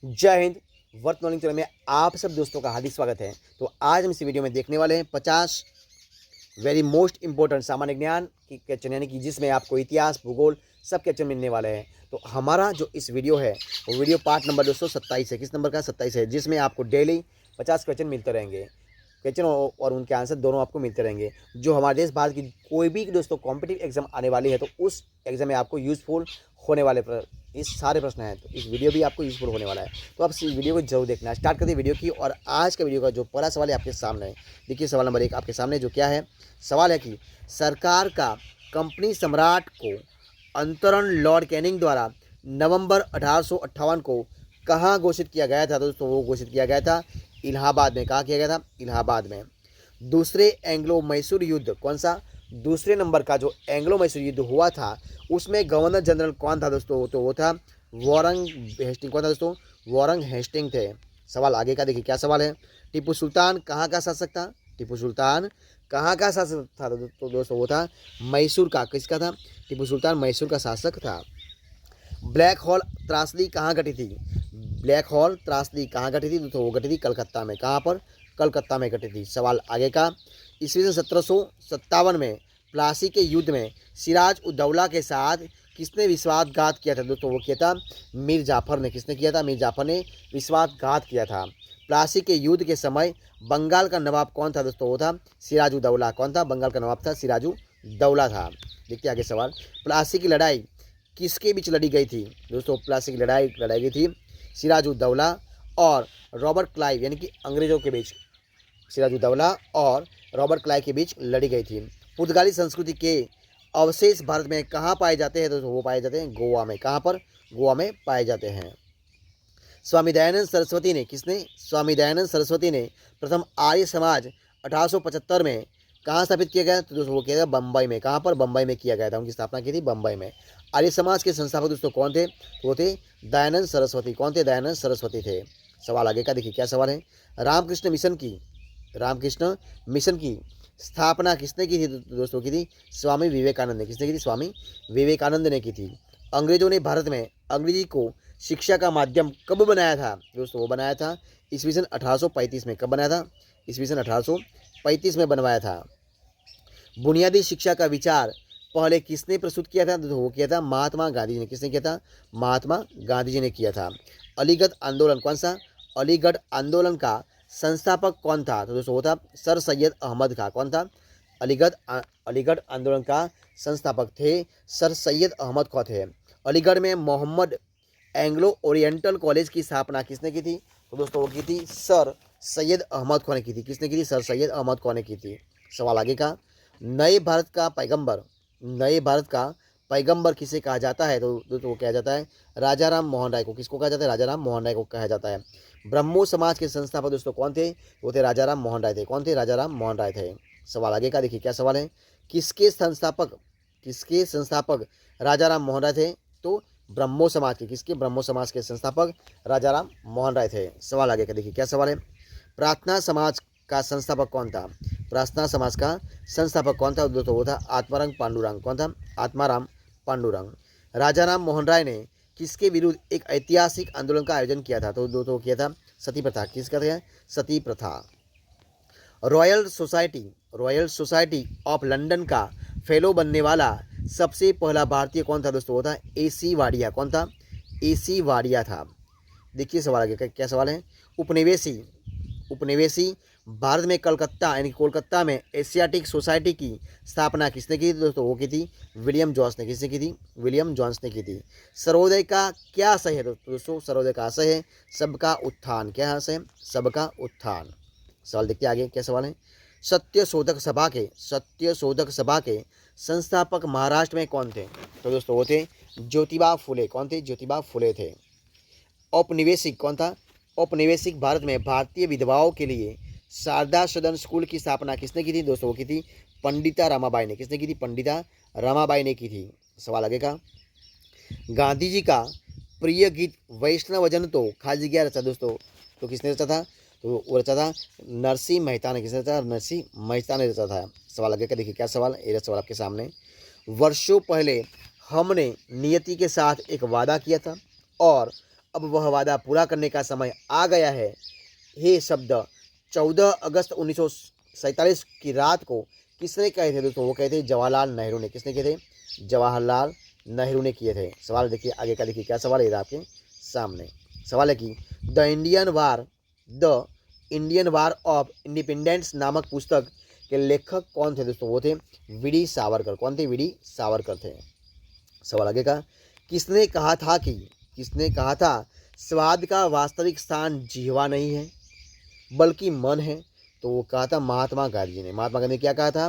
जय हिंद। वर्त morning channel में आप सब दोस्तों का हार्दिक स्वागत है। तो आज हम इस वीडियो में देखने वाले हैं 50 वेरी मोस्ट इंपॉर्टेंट सामान्य ज्ञान की क्वेश्चन, यानी कि जिसमें आपको इतिहास भूगोल सब क्वेश्चन मिलने वाले हैं। तो हमारा जो इस वीडियो है वो वीडियो पार्ट नंबर 227 है। किस नंबर का? 27 है, जिसमें आपको डेली 50 क्वेश्चन मिलते रहेंगे। क्वेश्चन और उनके आंसर दोनों आपको मिलते रहेंगे। जो हमारे देश भारत की कोई भी दोस्तों कॉम्पिटिटिव एग्जाम आने वाली है तो उस एग्जाम में आपको यूजफुल होने वाले इस सारे प्रश्न हैं। तो इस वीडियो भी आपको यूजफुल होने वाला है, तो आप इस वीडियो को जरूर देखना है। स्टार्ट करते हैं वीडियो की। और आज का वीडियो का जो पहला सवाल है आपके सामने है। देखिए सवाल नंबर 1 आपके सामने जो क्या है, सवाल है कि सरकार का कंपनी सम्राट को अंतरण लॉर्ड कैनिंग द्वारा नवंबर 1858 को कहाँ घोषित किया गया था? दोस्तों वो घोषित किया गया था इलाहाबाद में। कहाँ किया गया था? इलाहाबाद में। दूसरे एंग्लो मैसूर युद्ध कौन सा? दूसरे नंबर का जो एंग्लो मैसूर युद्ध हुआ था उसमें गवर्नर जनरल कौन था दोस्तों? तो वो था वॉरेन हेस्टिंग। कौन था दोस्तों? वॉरेन हेस्टिंग थे। सवाल आगे का देखिए क्या सवाल है। टीपू सुल्तान कहाँ का शासक था? टीपू सुल्तान कहाँ का शासक था? तो दोस्तों वो था मैसूर का। किसका था? टीपू सुल्तान मैसूर का शासक था। ब्लैक होल त्रासदी कहाँ घटी थी? ब्लैक होल त्रासदी कहाँ घटी थी? तो वो घटी थी कलकत्ता में। कहाँ पर? कलकत्ता में घटी थी। सवाल आगे का। ईस्वी सन 1757 में प्लासी के युद्ध में सिराज उद दौला के साथ किसने विश्वासघात किया था? दोस्तों वो किया था मीर जाफर ने। किसने किया था? मीर जाफर ने विश्वासघात किया था। प्लासी के युद्ध के समय बंगाल का नवाब कौन था? दोस्तों वो था सिराज उद दौला। कौन था? बंगाल का नवाब था सिराज उद दौला था। देखते आगे सवाल। प्लासी की लड़ाई किसके बीच लड़ी गई थी? दोस्तों प्लासी की लड़ाई गई थी सिराज उद दौला और रॉबर्ट क्लाइव, यानी कि अंग्रेजों के बीच। सिराज उद दौला और रॉबर्ट क्लाइव के बीच लड़ी गई थी। पुर्तगाली संस्कृति के अवशेष भारत में कहाँ पाए जाते हैं? दोस्तों वो पाए जाते हैं गोवा में। कहाँ पर? गोवा में पाए जाते हैं। स्वामी दयानंद सरस्वती ने स्वामी दयानंद सरस्वती ने प्रथम आर्य समाज 1875 में कहाँ स्थापित किया गया? तो दोस्तों वो किया गया बम्बई में। कहाँ पर? बम्बई में किया गया था। उनकी स्थापना की थी बम्बई में। आर्य समाज के संस्थापक दोस्तों कौन थे? तो वो थे दयानंद सरस्वती। कौन थे? दयानंद सरस्वती थे। सवाल आगे का देखिए क्या सवाल है। रामकृष्ण मिशन की स्थापना किसने की थी? दोस्तों की थी स्वामी विवेकानंद ने। किसने की थी? स्वामी विवेकानंद ने की थी। अंग्रेजों ने भारत में अंग्रेजी को शिक्षा का माध्यम कब बनाया था? दोस्तों वो बनाया था ईस्वी सन 1835 में। कब बनाया था? ईस्वी सन 1835 में बनवाया था। बुनियादी शिक्षा का विचार पहले किसने प्रस्तुत किया था? तो वो किया था महात्मा गांधी जी ने। किसने किया था? महात्मा गांधी जी ने किया था। अलीगढ़ आंदोलन कौन सा? अलीगढ़ आंदोलन का संस्थापक कौन था? तो दोस्तों वो था सर सैयद अहमद खां। कौन था? अलीगढ़ आंदोलन का संस्थापक थे सर सैयद अहमद खां थे। अलीगढ़ में मोहम्मद एंग्लो ओरिएंटल कॉलेज की स्थापना किसने की थी? तो दोस्तों वो की थी सर सैयद अहमद खां ने की थी। किसने की थी? सर सैयद अहमद खां ने की थी। सवाल आगे का। नए भारत का पैगंबर किसे कहा जाता है? तो दोस्तों वो कहा जाता है राजा राम मोहन राय को। किसको कहा जाता है? राजा राम मोहन राय को कहा जाता है। ब्रह्मो समाज के संस्थापक दोस्तों कौन थे? वो थे राजा राम मोहन राय थे। कौन थे? राजा राम मोहन राय थे। सवाल आगे का देखिए क्या सवाल है। किसके संस्थापक राजा राम मोहन राय थे? तो ब्रह्मो समाज के। किसके? ब्रह्मो समाज के संस्थापक राजा राम मोहन राय थे। सवाल आगे का देखिए क्या सवाल है। प्रार्थना समाज का संस्थापक कौन था? प्रार्थना समाज का संस्थापक कौन था? दोस्तों वो था आत्माराम पांडुरंग। कौन था? आत्माराम पांडुरंग। राजा राम मोहन राय ने किसके विरुद्ध एक ऐतिहासिक आंदोलन का आयोजन किया था? तो दोस्तों किया था सती प्रथा। किसका था? सती प्रथा। रॉयल सोसाइटी ऑफ लंदन का फेलो बनने वाला सबसे पहला भारतीय कौन था? दोस्तों वो था AC वाडिया। कौन था? AC वाडिया था। देखिए सवाल आगे का क्या सवाल है। उपनिवेशी भारत में कलकत्ता यानी कोलकाता में एशियाटिक सोसाइटी की स्थापना किसने की थी? दोस्तों वो की थी विलियम जॉन्स ने। किसने की थी? विलियम जॉन्स ने की थी। सर्वोदय का क्या आशय है? दोस्तों सर्वोदय का आशय है सबका उत्थान। क्या आशय है? सबका उत्थान। सवाल देखते आगे क्या सवाल है। सत्य शोधक सभा के संस्थापक महाराष्ट्र में कौन थे? तो दोस्तों वो थे ज्योतिबा फुले। कौन थे? ज्योतिबा फुले थे। औपनिवेशिक कौन था? औपनिवेशिक भारत में भारतीय विधवाओं के लिए शारदा सदन स्कूल की स्थापना किसने की थी? दोस्तों वो की थी पंडिता रमाबाई ने। किसने की थी? पंडिता रमाबाई ने की थी। सवाल आगे का। गांधी जी का प्रिय गीत वैष्णव जन तो खाली गया रचा। दोस्तों तो किसने रचा था? तो वो रचा था नरसिंह मेहता ने। किसने रचा? नरसिंह मेहता ने रचा था। सवाल आगे का देखिए क्या सवाल है। ये सवाल आपके सामने। वर्षों पहले हमने नियति के साथ एक वादा किया था और अब वह वादा पूरा करने का समय आ गया है। ये शब्द 14 अगस्त 1947 की रात को किसने कहे थे दोस्तों? वो कहे थे जवाहरलाल नेहरू ने। किसने कहे थे? जवाहरलाल नेहरू ने किए थे। सवाल देखिए आगे का, देखिए क्या सवाल है आपके सामने। सवाल है कि the Indian war of independence नामक पुस्तक के लेखक कौन थे दोस्तों? वो थे वीडी सावरकर। कौन थे? वीडी सावरकर थे। सवाल आगे का, किसने कहा था स्वाद का वास्तविक स्थान जीवा नहीं है बल्कि मन है? तो वो कहा था महात्मा गांधी ने। महात्मा गांधी ने क्या कहा था?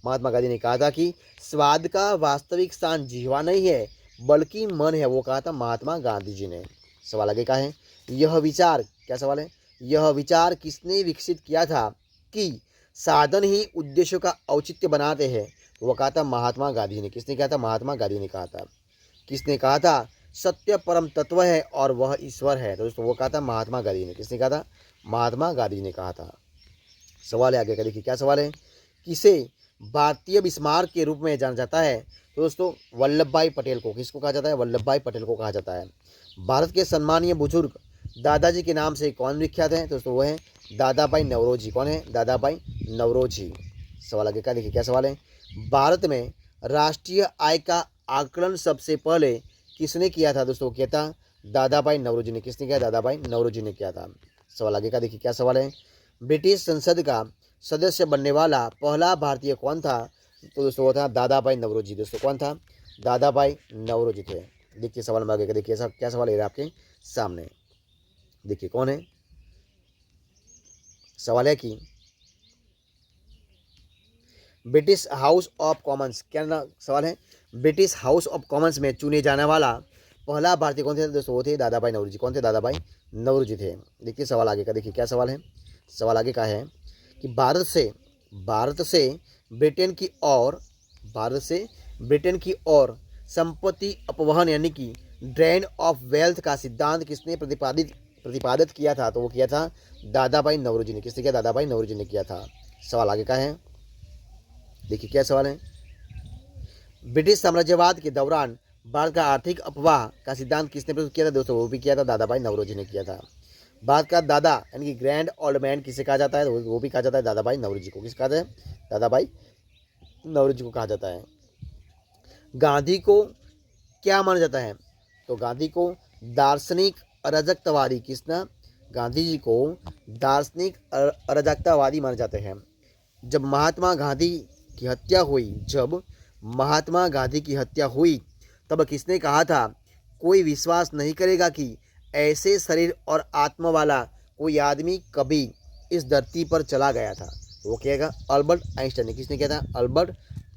महात्मा गांधी ने कहा था कि स्वाद का वास्तविक स्थान जीवा नहीं है बल्कि मन है। वो कहा था महात्मा गांधी जी ने। सवाल आगे का है, यह विचार, क्या सवाल है? यह विचार किसने विकसित किया था कि साधन ही उद्देश्यों का औचित्य बनाते हैं? वो कहा था महात्मा गांधी ने। किसने कहा था? महात्मा गांधी ने कहा था। किसने कहा था सत्य परम तत्व है और वह ईश्वर है? तो दोस्तों वो कहा था महात्मा गांधी ने। किसने कहा था? महात्मा गांधी ने कहा था। सवाल है आगे का, देखिए क्या सवाल है, किसे भारतीय बिस्मार्क के रूप में जाना जाता है? तो दोस्तों वल्लभ भाई पटेल को। किसको कहा जाता है? वल्लभ भाई पटेल को कहा जाता है। भारत के सम्मानीय बुजुर्ग दादाजी के नाम से कौन विख्यात है? दोस्तों वो है दादा भाई नौरोजी। कौन है? दादा भाई नौरोजी। सवाल आगे का, देखिए क्या सवाल है, भारत में राष्ट्रीय आय का आकलन सबसे पहले किसने किया था? दोस्तों किया था दादा भाई नौरोजी ने। किसने किया? दादा भाई नौरोजी ने किया था। सवाल आगे का, देखिए क्या सवाल है, ब्रिटिश संसद का सदस्य बनने वाला पहला भारतीय कौन था? तो दोस्तों वो था दादा भाई नौरोजी। दोस्तों कौन था? दादा भाई नौरोजी थे। देखिए सवाल में आगे का, देखिए क्या सवाल है आपके सामने। देखिए कौन है? सवाल है कि ब्रिटिश हाउस ऑफ कॉमन्स, क्या ना सवाल है, ब्रिटिश हाउस ऑफ कॉमन्स में चुने जाने वाला पहला भारतीय कौन थे? दोस्तों वो थे दादा भाई नौरोजी। कौन थे? दादा भाई नौरोजी थे। देखिए सवाल आगे का, देखिए क्या सवाल है। सवाल आगे का है कि भारत से ब्रिटेन की ओर संपत्ति अपवहन यानी कि ड्रेन ऑफ वेल्थ का सिद्धांत किसने प्रतिपादित किया था? तो वो किया था दादा भाई नौरोजी ने। किसने किया? दादा भाई नौरोजी ने किया था। सवाल आगे का है, देखिए क्या सवाल है, ब्रिटिश साम्राज्यवाद के दौरान भारत का आर्थिक अपवाह का सिद्धांत किसने प्रस्तुत किया था? दोस्तों वो भी किया था दादा भाई नौरोजी ने किया था। भारत का दादा यानी कि ग्रैंड ओल्ड मैन किसे कहा जाता है? वो भी कहा जाता है दादा भाई नौरोजी को। किसे कहा जाता है? दादा भाई नौरोजी को कहा जाता है। गांधी को क्या माना जाता है? तो गांधी को दार्शनिक अराजकतावादी, किसना? गांधी जी को दार्शनिक अराजकतावादी माने जाते हैं। जब महात्मा गांधी की हत्या हुई तब किसने कहा था कोई विश्वास नहीं करेगा कि ऐसे शरीर और आत्मा वाला कोई आदमी कभी इस धरती पर चला गया था? वो कहेगा अल्बर्ट आइंस्टाइन ने। किसने कहा था? अल्बर्ट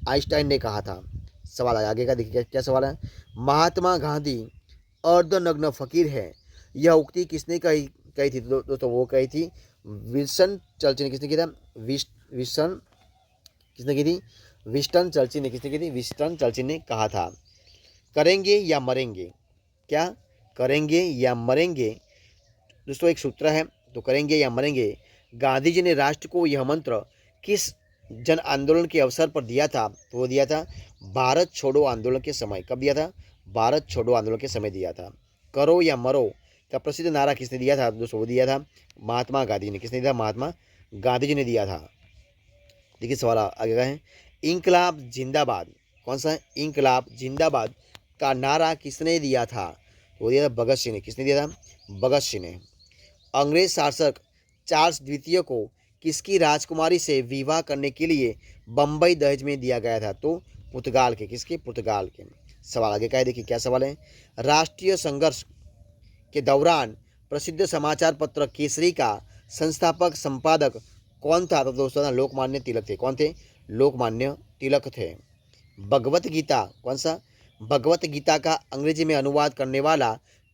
आइंस्टाइन ने कहा था। सवाल आगे का, देखिए क्या सवाल है, महात्मा गांधी अर्धनग्न फकीर है, यह उक्ति किसने कही थी? दोस्तों वो कही थी विल्सन चर्चिल ने। किसने की था? किसने की थी? विंस्टन चर्चिल ने। किसने की थी? विंस्टन चर्चिल ने कहा था। करेंगे या मरेंगे, क्या करेंगे या मरेंगे? दोस्तों एक सूत्र है, तो करेंगे या मरेंगे। गांधी जी ने राष्ट्र को यह मंत्र किस जन आंदोलन के अवसर पर दिया था? तो वो दिया था भारत छोड़ो आंदोलन के समय। कब दिया था? भारत छोड़ो आंदोलन के समय दिया था। करो या मरो का प्रसिद्ध नारा किसने दिया था? दोस्तों वो दिया था महात्मा गांधी ने। किसने दिया? महात्मा गांधी जी ने दिया था। देखिए सवाल आगे का है, इंकलाब जिंदाबाद, कौन सा? इंकलाब जिंदाबाद का नारा किसने दिया था? वो दिया था भगत सिंह ने। किसने दिया था? भगत सिंह ने। अंग्रेज शासक चार्ल्स द्वितीय को किसकी राजकुमारी से विवाह करने के लिए बम्बई दहेज में दिया गया था? तो पुर्तगाल के। किसके? पुर्तगाल के। सवाल आगे का है, देखिए क्या सवाल है, राष्ट्रीय संघर्ष के दौरान प्रसिद्ध समाचार पत्र केसरी का संस्थापक संपादक कौन था? तो दोस्तों लोकमान्य तिलक थे। कौन थे? लोकमान्य तिलक थे। भगवत गीता, कौन सा? भगवत गीता का अंग्रेजी में अनुवाद करने वाला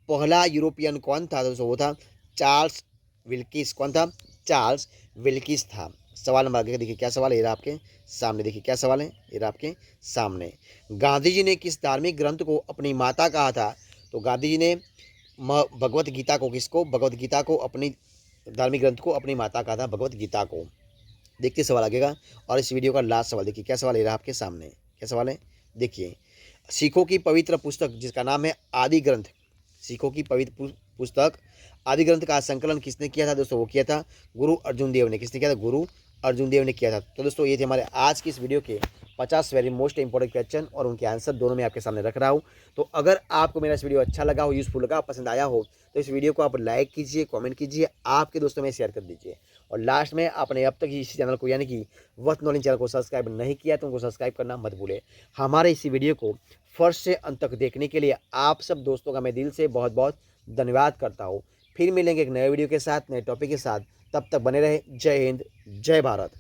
पहला यूरोपियन कौन था? दोस्तों वो था चार्ल्स विल्किस। कौन था? चार्ल्स विल्किस था। सवाल नंबर आगे देखिए क्या सवाल है, ये आपके सामने। देखिए क्या सवाल है, ये आपके सामने। गांधी जी ने किस धार्मिक ग्रंथ को अपनी माता कहा था? तो गांधी जी ने भगवत गीता को, किसको? भगवत गीता को अपनी धार्मिक ग्रंथ को अपनी माता कहा था, भगवत गीता को। देखिए सवाल आगेगा, और इस वीडियो का लास्ट सवाल देखिए क्या सवाल है आपके सामने। क्या सवाल है? देखिए, सिखों की पवित्र पुस्तक जिसका नाम है आदि ग्रंथ सिखों की पवित्र पुस्तक आदि ग्रंथ का संकलन किसने किया था दोस्तों? वो किया था गुरु अर्जुन देव ने। किसने किया था? गुरु अर्जुन देव ने किया था। तो दोस्तों ये थे हमारे आज की इस वीडियो के 50 वेरी मोस्ट इंपॉर्टेंट क्वेश्चन और उनके आंसर दोनों मैं आपके सामने रख रहा हूँ। तो अगर आपको मेरा इस वीडियो अच्छा लगा हो, यूजफुल लगा, पसंद आया हो, तो इस वीडियो को आप लाइक कीजिए, कमेंट कीजिए, आपके दोस्तों में शेयर कर दीजिए। और लास्ट में आपने अब तक इसी चैनल को यानी कि वर्थ नॉलेज चैनल को सब्सक्राइब नहीं किया तो उनको सब्सक्राइब करना मत भूलें। हमारे इसी वीडियो को फर्स्ट से अंत तक देखने के लिए आप सब दोस्तों का मैं दिल से बहुत बहुत धन्यवाद करता हूँ। फिर मिलेंगे एक नए वीडियो के साथ, नए टॉपिक के साथ। तब तक बने रहे। जय हिंद, जय भारत।